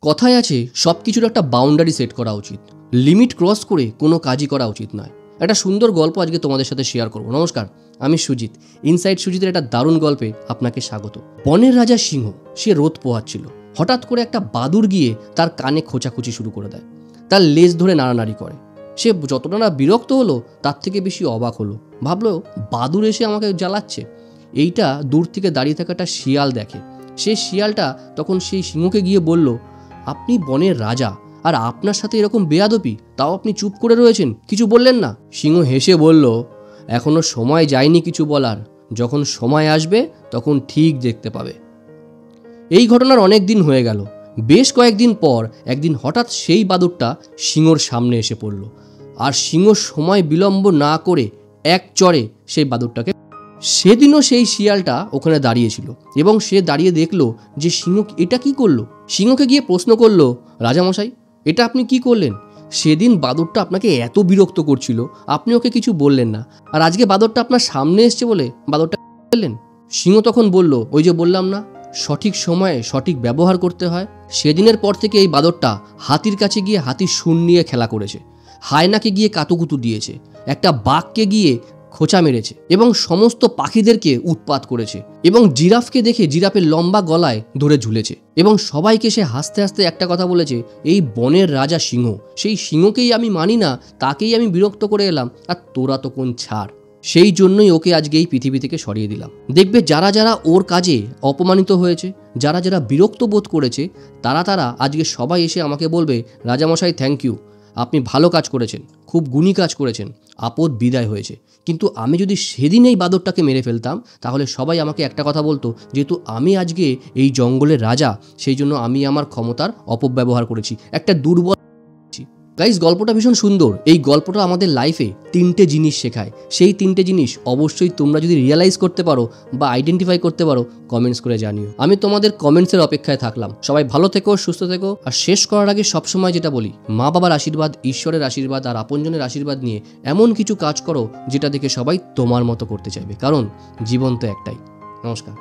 কথায় আছে সব কিছুর একটা বাউন্ডারি সেট করা উচিত, লিমিট ক্রস করে কোনো কাজই করা উচিত নয়। একটা সুন্দর গল্প আজকে তোমাদের সাথে শেয়ার করব। নমস্কার, আমি সুজিত। ইনসাইড সুজিতের একটা দারুণ গল্পে আপনাকে স্বাগত। বনের রাজা সিংহ সে রোদ পোহাচ্ছিল। হঠাৎ করে একটা বাদুড় গিয়ে তার কানে খোঁচাখুচি শুরু করে দেয়, তার লেজ ধরে নাড়ানাড়ি করে। সে যতটা না বিরক্ত হলো তার থেকে বেশি অবাক হলো। ভাবলো বাদুড় এসে আমাকে জ্বালাচ্ছে। এইটা দূর থেকে দাঁড়িয়ে থাকা একটা শিয়াল দেখে। সেই শিয়ালটা তখন সেই সিংহকে গিয়ে বলল, আপনি বনের রাজা আর আপনার সাথে এরকম বেয়াদবি, তাও আপনি চুপ করে রয়েছেন, কিছু বললেন না। সিংহ হেসে বলল, এখনো সময় যায়নি কিছু বলার, যখন সময় আসবে তখন ঠিক দেখতে পাবে। এই ঘটনার অনেক দিন হয়ে গেল। বেশ কয়েকদিন পর একদিন হঠাৎ সেই বাদুড়টা সিংহর সামনে এসে পড়ল। আর সিংহ সময় বিলম্ব না করে এক চড়ে সেই বাদুড়টাকে। সেদিনও সেই শিয়ালটা ওখানে দাঁড়িয়েছিল এবং সে দাঁড়িয়ে দেখলো যে সিংহ এটা কি করলো। সিংহকে গিয়ে প্রশ্ন করলো, রাজামশাই এটা আপনি কি করলেন? সেদিন বাদুড়টা আপনাকে এত বিরক্ত করছিল, আপনি ওকে কিছু বললেন না, আর আজকে বাদুড়টা আপনার সামনে এসছে বলে বাদুড়টা বললেন? সিংহ তখন বলল, ওই যে বললাম না, সঠিক সময়ে সঠিক ব্যবহার করতে হয়। সেদিনের পর থেকে এই বাদুড়টা হাতির কাছে গিয়ে হাতির শুঁড় নিয়ে খেলা করেছে, হায়নাকে গিয়ে কাতুকুতু দিয়েছে, একটা বাঘকে গিয়ে খোঁচা মেরেছে এবং সমস্ত পাখিদেরকে উৎপাত করেছে এবং জিরাফকে দেখে জিরাফের লম্বা গলায় ধরে ঝুলেছে এবং সবাইকে সে হাসতে হাসতে একটা কথা বলেছে, এই বনের রাজা সিংহ, সেই সিংহকেই আমি মানি না, তাকেই আমি বিরক্ত করে এলাম, আর তোরা তো কোন ছাড়। সেই জন্যই ওকে আজকে এই পৃথিবী থেকে সরিয়ে দিলাম। দেখবে যারা যারা ওর কাজে অপমানিত হয়েছে, যারা যারা বিরক্ত বোধ করেছে, তারা আজকে সবাই এসে আমাকে বলবে, রাজামশাই থ্যাংক ইউ, আপনি ভালো কাজ করেছেন, খুব গুণী কাজ করেছেন, আপদ বিদায় হয়েছে। কিন্তু আমি যদি সেদিন এই বাদরটাকে মেরে ফেলতাম, তাহলে সবাই আমাকে একটা কথা বলতো, যেহেতু আমি আজকে এই জঙ্গলের রাজা, সেই জন্য আমি আমার ক্ষমতার অপব্যবহার করেছি, একটা দুর্বল। গাইস, গল্পটা ভীষণ সুন্দর। এই গল্পটা আমাদের লাইফে 3টে জিনিস শেখায়। সেই 3টে জিনিস অবশ্যই তোমরা যদি রিয়েলাইজ করতে পারো বা আইডেন্টিফাই করতে পারো, কমেন্টস করে জানিও। আমি তোমাদের কমেন্টসের অপেক্ষায় থাকলাম। সবাই ভালো থেকো, সুস্থ থেকো। আর শেষ করার আগে সবসময় যেটা বলি, মা বাবার আশীর্বাদ, ঈশ্বরের আশীর্বাদ আর আপনজনের আশীর্বাদ নিয়ে এমন কিছু কাজ করো যেটা দেখে সবাই তোমার মতো করতে চাইবে, কারণ জীবন তো একটাই। নমস্কার।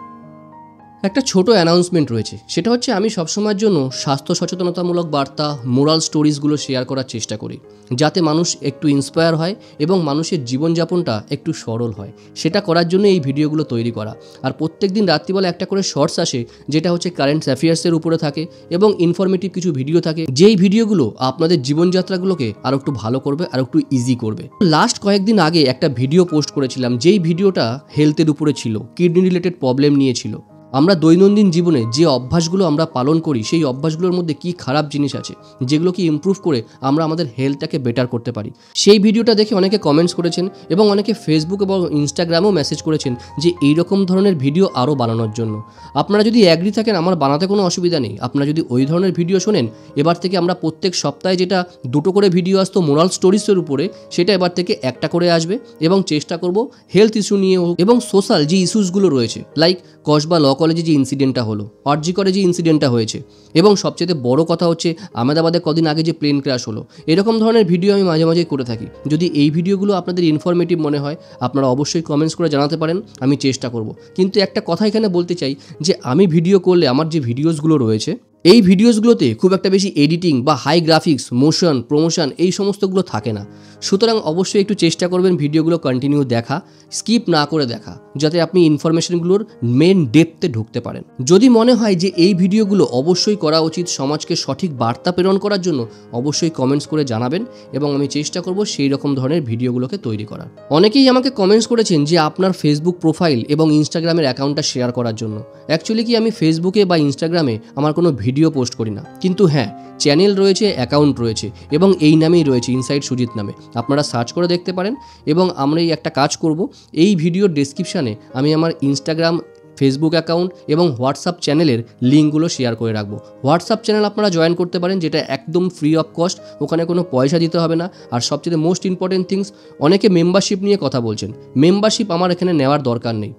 একটা ছোট অ্যানাউন্সমেন্ট রয়েছে, সেটা হচ্ছে আমি সবসময়ের জন্য স্বাস্থ্য সচেতনতামূলক বার্তা, মোরাল স্টোরিজগুলো শেয়ার করার চেষ্টা করি, যাতে মানুষ একটু ইন্সপায়ার হয় এবং মানুষের জীবনযাপনটা একটু সরল হয়। সেটা করার জন্য এই ভিডিওগুলো তৈরি করা। আর প্রত্যেক দিন রাত্রিবেলা একটা করে শর্টস আসে, যেটা হচ্ছে কারেন্ট অ্যাফেয়ার্সের উপরে থাকে এবং ইনফরমেটিভ কিছু ভিডিও থাকে, যেই ভিডিওগুলো আপনাদের জীবনযাত্রাগুলোকে আর একটু ভালো করবে, আর একটু ইজি করবে। লাস্ট কয়েকদিন আগে একটা ভিডিও পোস্ট করেছিলাম, যেই ভিডিওটা হেলথের উপরে ছিল, কিডনি রিলেটেড প্রবলেম নিয়ে ছিল। আমরা দৈনন্দিন জীবনে যে অভ্যাসগুলো আমরা পালন করি, সেই অভ্যাসগুলোর মধ্যে কি খারাপ জিনিস আছে যেগুলোকে ইমপ্রুভ করে আমরা আমাদের হেলথটাকে বেটার করতে পারি। সেই ভিডিওটা দেখে অনেকে কমেন্টস করেছেন এবং অনেকে ফেসবুক এবং ইনস্টাগ্রামেও মেসেজ করেছেন যে এইরকম ধরনের ভিডিও আরও বানানোর জন্য। আপনারা যদি অ্যাগ্রি থাকেন, আমার বানাতে কোনো অসুবিধা নেই। আপনারা যদি ওই ধরনের ভিডিও শোনেন, এবার থেকে আমরা প্রত্যেক সপ্তাহে যেটা 2টো করে ভিডিও আসতো মোরাল স্টোরিজের উপরে, সেটা এবার থেকে একটা করে আসবে এবং চেষ্টা করব হেলথ ইস্যু নিয়েও এবং সোশ্যাল যে ইস্যুসগুলো রয়েছে, লাইক কসবা ল কলেজে যে ইনসিডেন্টটা হলো, আরজি করে যে ইনসিডেন্টটা হয়েছে, এবং সবচেয়ে বড় কথা হচ্ছে আহমেদাবাদে কদিন আগে যে প্লেন ক্র্যাশ হলো, এরকম ধরনের ভিডিও আমি মাঝে মাঝে করে থাকি। যদি এই ভিডিওগুলো আপনাদের ইনফরমেটিভ মনে হয়, আপনারা অবশ্যই কমেন্টস করে জানাতে পারেন, আমি চেষ্টা করব। কিন্তু একটা কথা এখানে বলতে চাই যে আমি ভিডিও করলে আমার যে ভিডিওসগুলো রয়েছে, এই ভিডিওসগুলোতে খুব একটা বেশি এডিটিং বা হাই গ্রাফিক্স, মোশন, প্রমোশন এই সমস্তগুলো থাকে না। সুতরাং অবশ্যই একটু চেষ্টা করবেন ভিডিওগুলো কন্টিনিউ দেখা, স্কিপ না করে দেখা, যাতে আপনি ইনফরমেশনগুলোর মেন ডেপথে ঢুকতে পারেন। যদি মনে হয় যে এই ভিডিওগুলো অবশ্যই করা উচিত সমাজকে সঠিক বার্তা প্রেরণ করার জন্য, অবশ্যই কমেন্টস করে জানাবেন এবং আমি চেষ্টা করব সেই রকম ধরনের ভিডিওগুলোকে তৈরি করার। অনেকেই আমাকে কমেন্টস করেছেন যে আপনার ফেসবুক প্রোফাইল এবং ইনস্টাগ্রামের অ্যাকাউন্টটা শেয়ার করার জন্য। অ্যাকচুয়ালি কি আমি ফেসবুকে বা ইনস্টাগ্রামে আমার কোনো ভিডিও পোস্ট করি না, কিন্তু হ্যাঁ, চ্যানেল রয়েছে, অ্যাকাউন্ট রয়েছে এবং এই নামেই রয়েছে, ইনসাইড সুজিত নামে। আপনারা সার্চ করে দেখতে পারেন এবং আমরা এই একটা কাজ করব, এই ভিডিওর ডেসক্রিপশানে আমি আমার ইনস্টাগ্রাম, ফেসবুক অ্যাকাউন্ট এবং হোয়াটসঅ্যাপ চ্যানেলের লিঙ্কগুলো শেয়ার করে রাখবো। হোয়াটসঅ্যাপ চ্যানেল আপনারা জয়েন করতে পারেন, যেটা একদম ফ্রি অফ কস্ট, ওখানে কোনো পয়সা দিতে হবে না। আর সবচেয়ে মোস্ট ইম্পর্টেন্ট থিংস, অনেকে মেম্বারশিপ নিয়ে কথা বলছেন, মেম্বারশিপ আমার এখানে নেওয়ার দরকার নেই।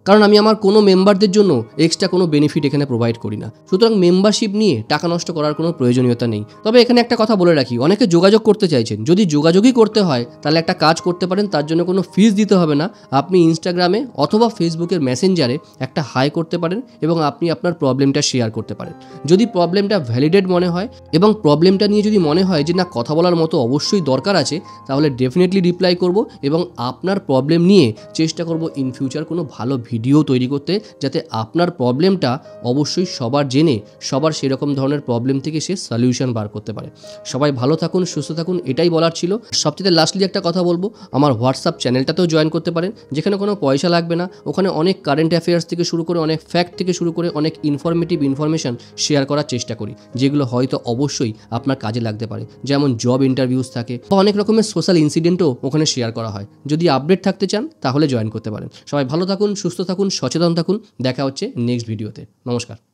কারণ আমি আমার কোনো মেম্বারদের জন্য এক্সট্রা কোনো বেনিফিট এখানে প্রোভাইড করি না। সুতরাং মেম্বারশিপ নিয়ে টাকা নষ্ট করার কোনো প্রয়োজনীয়তা নেই। তবে এখানে একটা কথা বলে রাখি, অনেকে যোগাযোগ করতে চাইছেন, যদি যোগাযোগই করতে হয় তাহলে একটা কাজ করতে পারেন, তার জন্য কোনো ফিস দিতে হবে না। আপনি ইনস্টাগ্রামে অথবা ফেসবুকের মেসেঞ্জারে একটা হাই করতে পারেন এবং আপনি আপনার প্রবলেমটা শেয়ার করতে পারেন। যদি প্রবলেমটা ভ্যালিডেট মনে হয় এবং প্রবলেমটা নিয়ে যদি মনে হয় যে না কথা বলার মতো অবশ্যই দরকার আছে, তাহলে ডেফিনেটলি রিপ্লাই করব এবং আপনার প্রবলেম নিয়ে চেষ্টা করব ইন ফিউচার কোনো ভালো ভিডিও তৈরি করতে, যাতে আপনার প্রবলেমটা অবশ্যই সবার জেনে সবার সেরকম ধরনের প্রবলেম থেকে সে সলিউশন বার করতে পারে। সবাই ভালো থাকুন, সুস্থ থাকুন, এটাই বলার ছিল। সবচেয়ে লাস্টলি একটা কথা বলবো, আমার হোয়াটসঅ্যাপ চ্যানেলটাতেও জয়েন করতে পারেন, যেখানে কোনো পয়সা লাগবে না। ওখানে অনেক কারেন্ট অ্যাফেয়ার্স থেকে শুরু করে অনেক ফ্যাক্ট থেকে শুরু করে অনেক ইনফরমেটিভ ইনফরমেশন শেয়ার করার চেষ্টা করি, যেগুলো হয়তো অবশ্যই আপনার কাজে লাগতে পারে। যেমন জব ইন্টারভিউস থাকে বা অনেক রকমের সোশ্যাল ইনসিডেন্টও ওখানে শেয়ার করা হয়। যদি আপডেট থাকতে চান তাহলে জয়েন করতে পারেন। সবাই ভালো থাকুন, সুস্থ থাকুন, সচেতন থাকুন। দেখা হচ্ছে নেক্সট ভিডিওতে। নমস্কার।